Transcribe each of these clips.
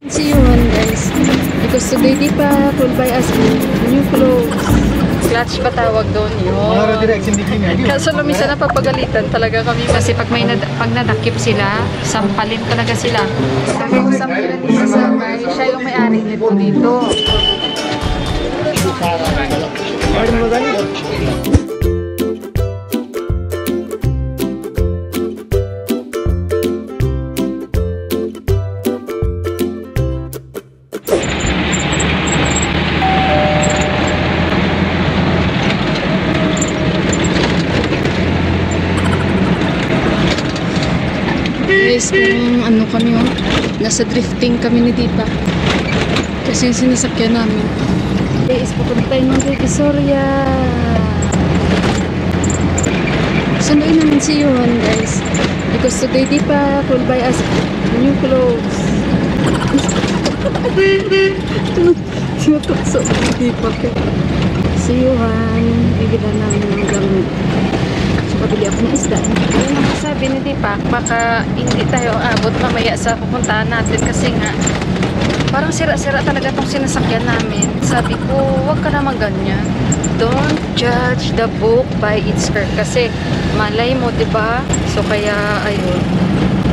See you one guys. Because today di pa full buy us new clothes. Clutch pa tawag doon yun. Kaso minsan napapagalitan talaga kami kasi pag nadakip sila, sampalin talaga sila. Sabi ko sampalin dito sa bahay, siya yung may-ari nito dito. Guys, parang ano kami nasa drifting kami ni Dipa kasi yung sinasakyan namin. Guys, papunta tayo ng Divisoria. Sunduin namin si Johan guys because today Dipa will buy us new clothes. Tinutukso ni Dipa si Johan, bigyan namin ng gamit. Pabili ako ng isda. Yun ang sabi ni Dipak, baka hindi tayo abot mamaya sa pupuntahan natin kasi nga parang sira-sira talaga itong sinasakyan namin. Sabi ko, huwag ka naman ganyan. Don't judge the book by its cover kasi malay mo, diba? So kaya, ayun.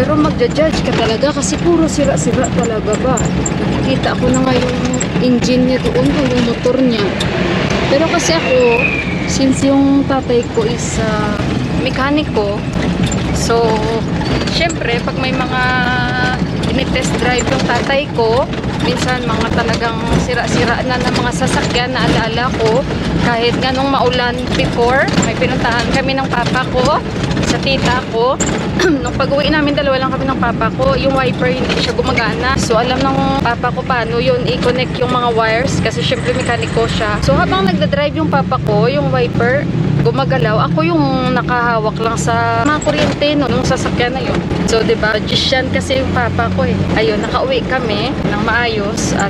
Pero magja-judge ka talaga kasi puro sira-sira talaga ba? Nakikita ko na nga yung engine niya doon, yung motor niya. Pero kasi ako, since yung tatay ko is mekaniko, so syempre pag may mga ini-test drive yung tatay ko, minsan mga talagang sira-sira na ng mga sasakyan na alaala ko, kahit nga nung maulan before, may pinuntahan kami ng papa ko sa tita ko. Nung pag-uwi namin, dalawa lang kami ng papa ko, yung wiper hindi siya gumagana, so alam ng papa ko paano yun i-connect yung mga wires kasi syempre mekaniko siya. So habang nagda-drive yung papa ko, yung wiper gumagalaw, ako yung nakahawak lang sa mga kuryente nung sasakyan na yun. So diba, magician kasi yung papa ko eh. Ayun, nakauwi kami ng maayos at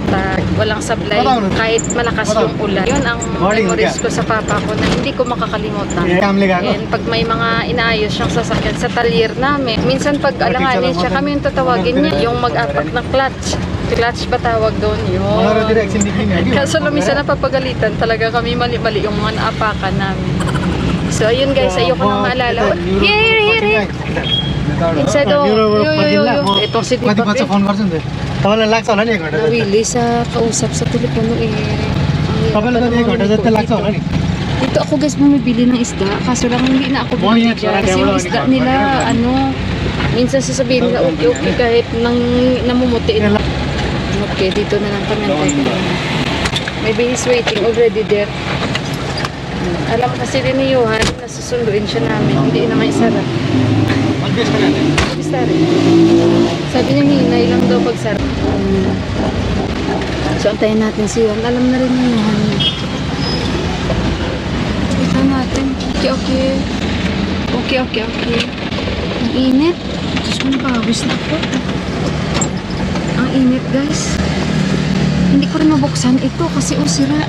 walang sablay kahit malakas yung ulan. Yun ang memories ko sa papa ko na hindi ko makakalimutan. And pag may mga inaayos siyang sasakyan sa talyer namin, minsan pag alanganin siya, kami yung tatawagin niya, yung mag-apak na clutch ba tawag doon yun. Kaso minsan napapagalitan talaga kami, mali-mali yung mga naapakan namin. So ayun guys, ayoko nang maalala. Here. Inside yo. Itong si Dipak nawili sa kausap sa telepono eh. Dito ako guys bumibili ng isda, kaso lang hindi na ako bumili dyan. Kasi yung isda nila, minsan sasabihin nila okay kahit namumuti. Okay, dito na lang kami. Maybe he's waiting already there. Alam kasi din ni Johan, nasusunduin siya namin. Hindi naman isarap. Sabi niya hinay lang daw pag sarap. So antayin natin si Johan. Alam na rin ni Johan. Ito natin. Okay. Ang init. Diyos ko, napawis na po. Ang init guys. Hindi ko rin mabuksan ito kasi sira.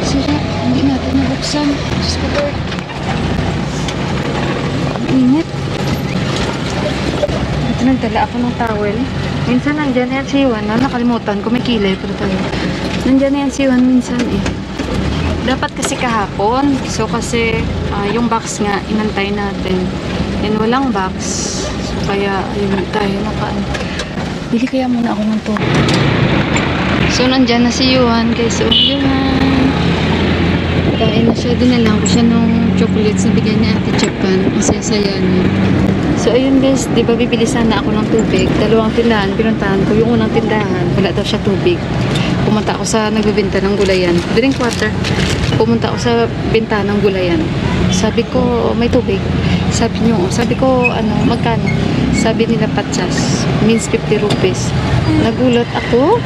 Sira. Hindi natin mabuksan. Diyos ko Lord. Ang init. Ito nagdala ako ng towel. Minsan nandyan yan si Juan. Nakalimutan ko may kilay pero tayo. Nandyan yan si Juan minsan eh. Dapat kasi kahapon. So kasi yung box nga inantay natin. And walang box. So kaya ayun tayo nakaan. Bili kaya muna ako ng to. So nandyan na si Johan. Guys, so Johan. Kain na siya. Dinalang ko siya nung chocolates na bigyan ni Ate Japan. Ang saya-saya niya. So ayun guys, di ba bibili sana ako ng tubig. Dalawang tindahan, pinuntahan ko. Yung unang tindahan, wala daw siya tubig. Pumunta ako sa nagbibenta ng gulayan. Drink water. Pumunta ako sa benta ng gulayan. Sabi ko, may tubig. Sabi ko, magkano? Sabi nila patsas. Means 50 rupees. Nagulat ako.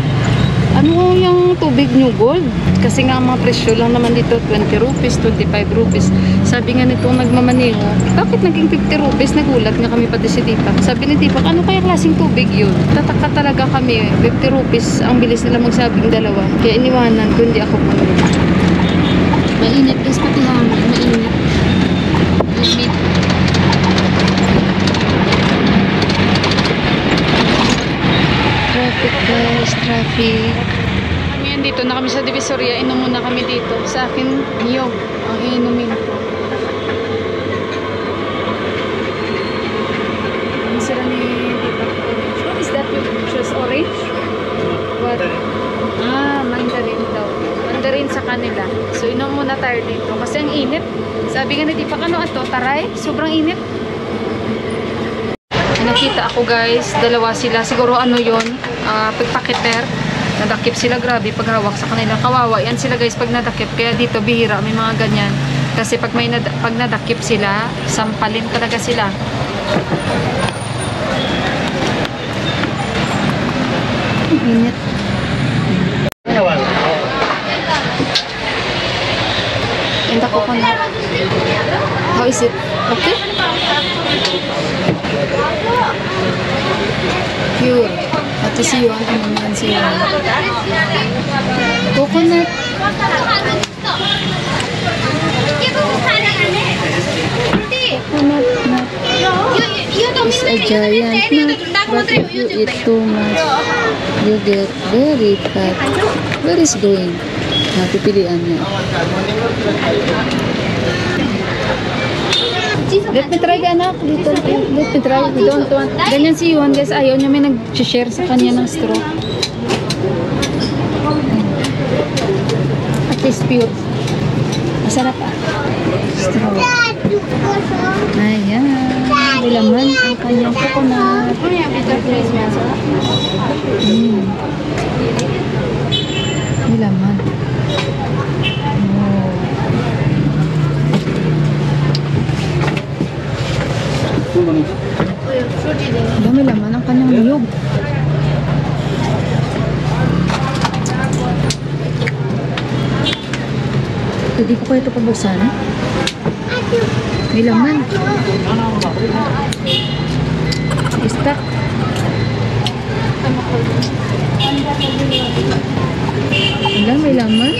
Ano yung tubig nyo gold? Kasi nga ang mga presyo lang naman dito 20 rupees, 25 rupees. Sabi nga nitong nagmamaneho, bakit naging 50 rupees? Nagulat nga kami pati si Dipak. Sabi ni Dipak, ano kaya klaseng tubig yun? Tataka talaga kami, 50 rupees ang bilis nila magsabing dalawa. Kaya iniwanan ko, hindi ako bumili. Mainit guys, pati hangin, mainit. Mainit. Traffic guys, traffic. Kami yan dito na kami sa Divisoria. Inom muna kami dito. Sa akin, niyog ang inumin ko. Ang sila ni Tita Orange. What is that you choose? Orange? What? Mandarin daw. Mandarin sa kanila. So, inom muna tayo dito. Kasi ang init. Sabi nga ni Tita, ano ato? Taray? Sobrang init. Nakita ako guys, dalawa sila. Siguro ano yun, pagpakiter. Nadakip sila, grabe paghawak sa kanila. Kawawa yan sila guys pag nadakip. Kaya dito bihira, may mga ganyan. Kasi pag nadakip sila, sampalin talaga sila. Init. And ako ko na. How is it? Okay? Pure. Ito si Yuan. Ano naman si Yuan? Coconut. Coconut nut. It's a giant nut, but if you eat too much, you get very fat. Where is going? Napipilian niya. Let me try anak. Let me try. We don't want. Ganyan si Yuan guys. Ayaw niya may nag-share sa kanya ng straw. At least pure. Masarap ah. Straw. Ayan. May laman ang kanyang coconut. May laman. Dami laman ang kanyang niyog. Hindi ko kaya ito pabuksan. May laman. Istak. Wala, may laman.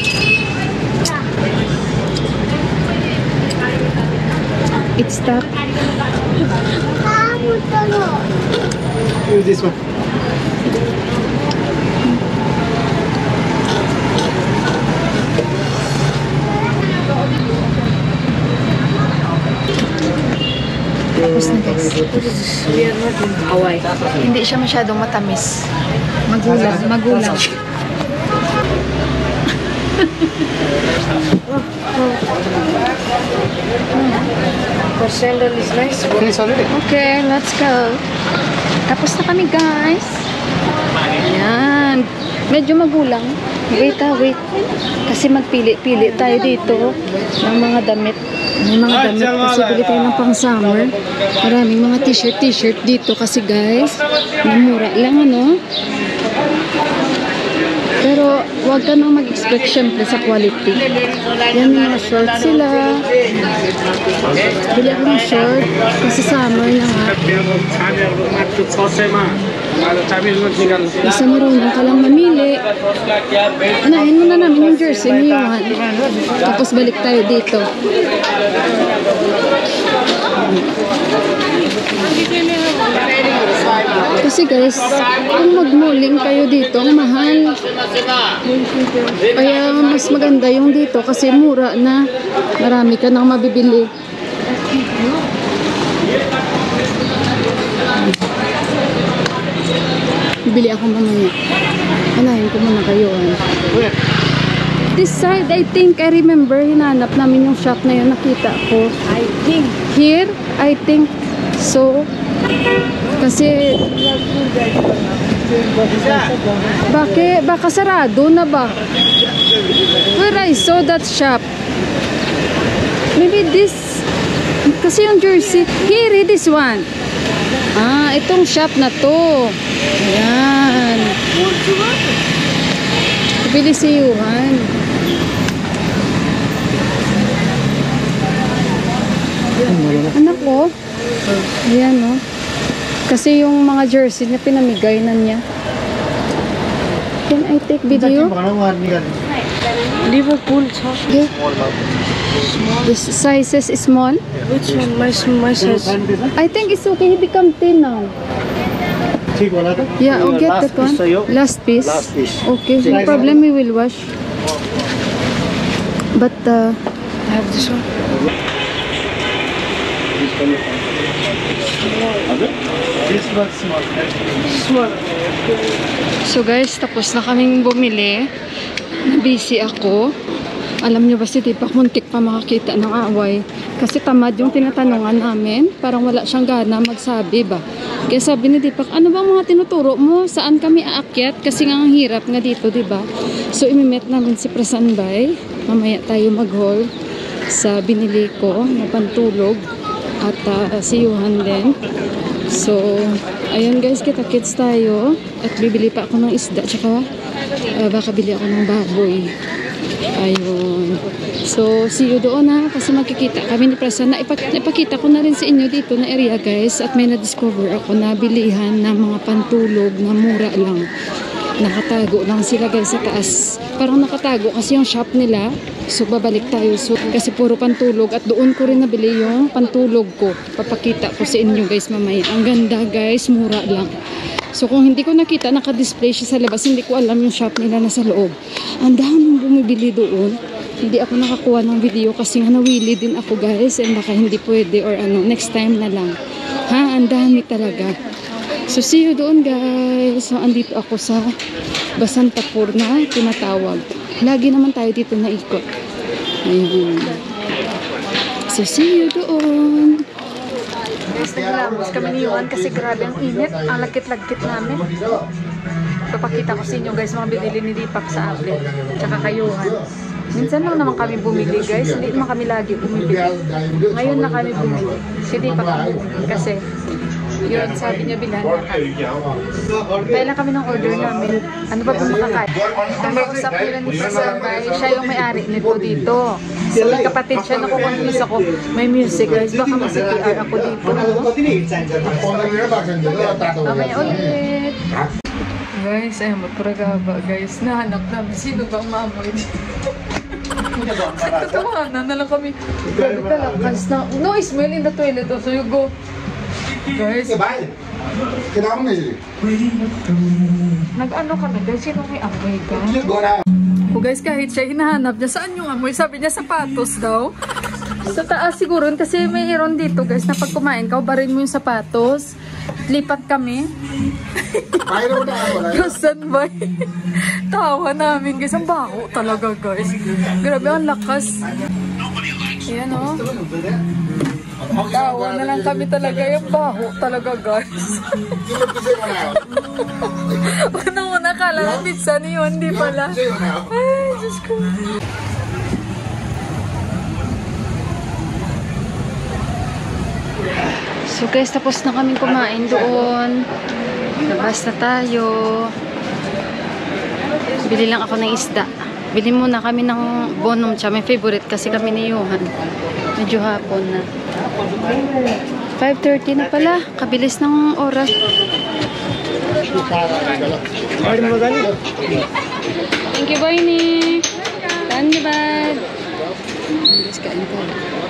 It's stuck. Use this one. Tapos na guys. We are not in Hawaii. Hindi siya masyadong matamis. Magulang. The sandal is nice. Finish already? Okay, let's go. Tapos na kami guys. Ayan. Medyo magulang. Wait. Kasi magpili-pili tayo dito ng mga damit. May mga damit kasi bili tayo ng pang summer. Maraming mga t-shirt dito kasi guys. Namura lang ano. Pero huwag ka nang mag-expect syempre sa quality. Yan yung mga short sila. Bili ako ng short kasi summer na nga. Basta marunong ka lang mamili. Anahin muna namin yung jersey ni Yuan. Tapos balik tayo dito. Kasi guys, kung mag-malling kayo dito, ang mahal. Kaya mas maganda yung dito kasi mura na. Marami ka nang mabibili. Bibili ako mamaya. Anahin ko muna kayo. This side, I think, I remember, hinanap namin yung shop na yun. Nakita ko. I think. Here, I think. So, kasi baka sarado na ba? Where I saw that shop, maybe this, kasi yung jersey here, this one, itong shop na to. Ayan, bili si Yuan. Anak ko. Ayan, no? Kasi yung mga jersey niya, pinamigay na niya. Can I take video? Liverpool. Okay. This sizes is small? Which one? My size. I think it's okay. He become thin now. ठीक वाला था Yeah, I'll get Last that one. piece to you. Last piece. Last piece. Okay, no Next problem. We will wash. But I have this one. This was small. Small. so guys, tapos na kaming bumili. Busy ako. Alam niyo ba si Tipak, muntik pa makakita ng away. Kasi tamad yung tinatanungan namin. Parang wala siyang gana magsabi ba. Kaya sabi ni Tipak, ano bang mga tinuturo mo? Saan kami aakyat? Kasi nga ang hirap nga dito, di ba? So imimet namin si Prasanbay. Mamaya tayo mag-haul sa binili ko na pantulog. At si Johan din. So, ayun guys, kita-kits tayo. At bibili pa ako ng isda. Tsaka baka bili ako ng baboy. Ayun. So, see you doon ha. Kasi magkikita kami ni Prasan. Naipakita ko na rin sa inyo dito na area guys. At may na-discover ako na bilihan ng mga pantulog na mura lang. Nakatago lang sila guys sa taas. Parang nakatago kasi yung shop nila. So, babalik tayo. So, kasi puro pantulog. At doon ko rin nabili yung pantulog ko. Papakita ko sa inyo guys mamaya. Ang ganda guys. Mura lang. So, kung hindi ko nakita, naka-display siya sa labas, hindi ko alam yung shop nila nasa loob. Ang daming bumibili doon. Hindi ako nakakuha ng video kasi nga nawili din ako guys. And baka hindi pwede or ano, next time na lang. Ha? Ang dami talaga. So, see you doon guys. So, andito ako sa Basantapur na tinatawag. Lagi naman tayo dito na ikot. Ayun. So, see you doon. Guys, naglamos kami ni Juan kasi grabe ang init. Ang lagkit-lagkit namin. Papakita ko sa inyo guys mga binili ni Deepak sa Apple. Tsaka kay Johan. Minsan lang naman kami bumili guys. Hindi naman kami lagi bumili. Ngayon na kami bumili. Si Deepak ang bumili kasi yun sabi niya bilhan na kami. Kaya lang kami ng order namin. Ano ba kung makakain? Ang kausap nila ni Prasanbay, siya yung may-ari nito dito. So, may kapatid siya, nakukonfuse ako. May music guys, baka mag-CPR ako dito. Mamaya ulit. Guys, ayun, magpuragaba guys. Nahanap namin. Sino ba ang maamoy dito? Tawanan na lang kami. Grabe talakas na. No smell in the toilet. So you go. Guys. Nag-ano kami guys. Sino may amoy ka? O guys, kahit siya hinahanap niya, saan yung amoy? Sabi niya sapatos daw. Sa taas siguro kasi mayroon dito guys na pag kumain ka, barin mo yung sapatos. Lipat kami. Prasanbay. Tawa namin guys. Ang baho talaga guys. Grabe ang lakas. Ayan o. Tawa na lang kami talaga. Yung baho talaga guys. Unang-una kala na pizza niyo. Hindi pala. Ay, Diyos ko. So guys, tapos na kaming kumain doon. Labas na tayo. Bili lang ako ng isda. Bili muna kami ng bonum cha. May favorite kasi kami ni Johan. Medyo hapon na. 5:30 na pala. Kabilis ng oras. Thank you, Boynie. Tanibad. Let's kain tayo.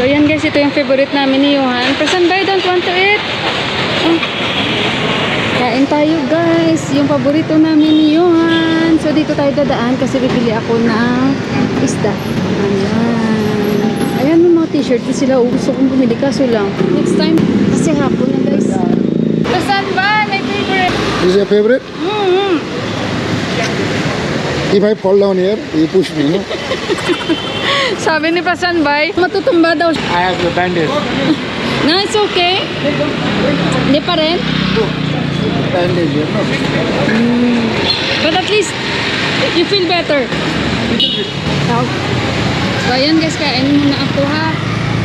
So yan guys, ito yung favorite namin ni Johan. Prasanbay, don't want to eat. Oh. Kain tayo guys. Yung paborito namin ni Johan. So dito tayo dadaan kasi bibili ako ng isda. Ayan. Ayan yung mga t-shirt na sila. Gusto kong bumili kaso lang. Next time. Kasi hapon na guys. Prasanbay, my favorite. This is your favorite? If I fall down here, you push me, no? Sabi ni Prasanbay, matutumba daw. I have the bandage. No, it's okay. Hindi pa rin? Bandage, you know? But at least, you feel better. So, ayan guys, kain muna ako ha.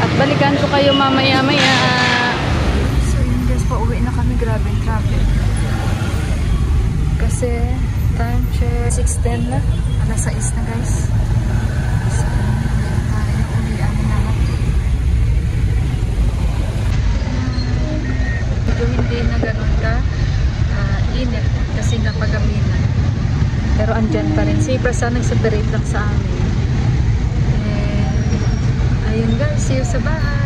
At balikan ko kayo mamaya-maya. So, ayan guys, pauwi na kami. Grabe yung traffic. Kasi, time check, 6:10 na. Alas 6 na guys. So, tayo uwian na. Medyo hindi na ganun ka init kasi napagaminan. Pero andyan pa rin. Si Prasan nag-separate lang sa amin. And, ayun guys, see you sa bahay.